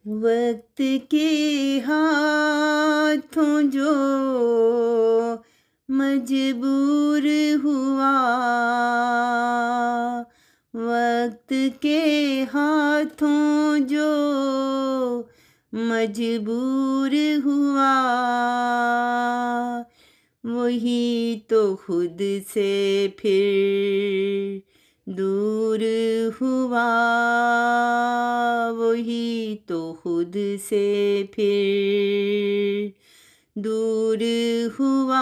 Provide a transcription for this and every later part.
वक्त के हाथों जो मजबूर हुआ, वक्त के हाथों जो मजबूर हुआ, वही तो खुद से फिर दूर हुआ, वही तो खुद से फिर दूर हुआ।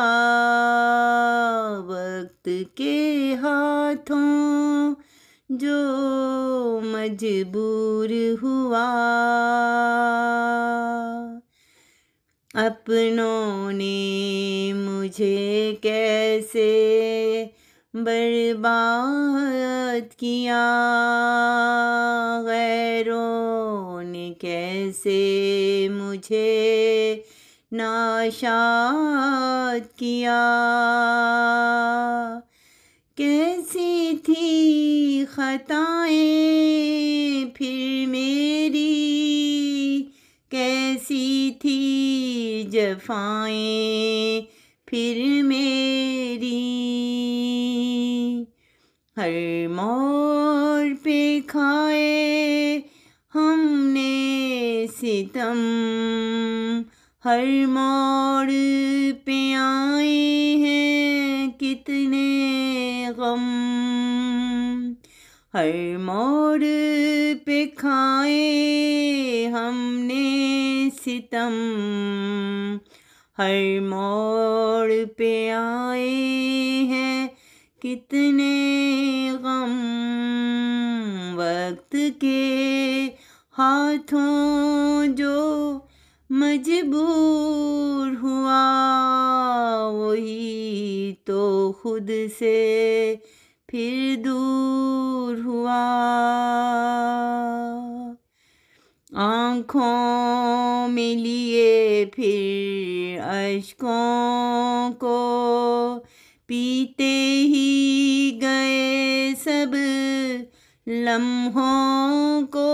वक्त के हाथों जो मजबूर हुआ, अपनों ने मुझे कैसे बर्बाद किया, गैरों ने कैसे मुझे नाशाद किया। कैसी थी खताएं फिर मेरी, कैसी थी जफाएं फिर मेरी। हर मोड़ पे खाए हमने सितम, हर मोड़ पे आए हैं कितने गम, हर मोड़ पे खाए हमने सितम, हर मोड़ पे आए हैं कितने गम। वक्त के हाथों जो मजबूर हुआ, वही तो खुद से फिर दूर हुआ। आँखों में लिए फिर अश्कों को, पीते ही गए सब लम्हों को।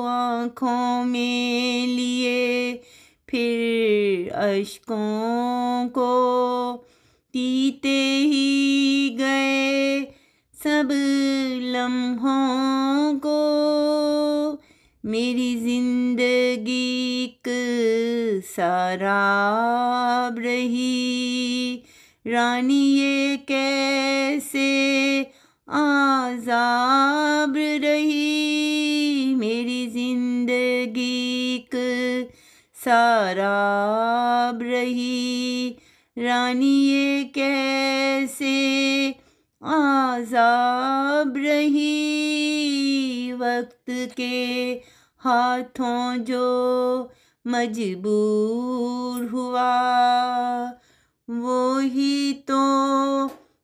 आँखों में लिए फिर अश्कों को, पीते ही गए सब लम्हों को। मेरी जिंदगी एक सराब रही, रानी ये कैसे आज़ाब रही। मेरी जिंदगी एक सराब रही, रानी ये कैसे आज़ाब रही। वक्त के हाथों जो मजबूर हुआ, वो ही तो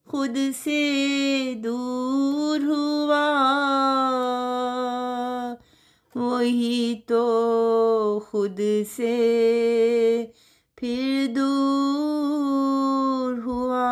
खुद से दूर हुआ, वही तो खुद से फिर दूर हुआ।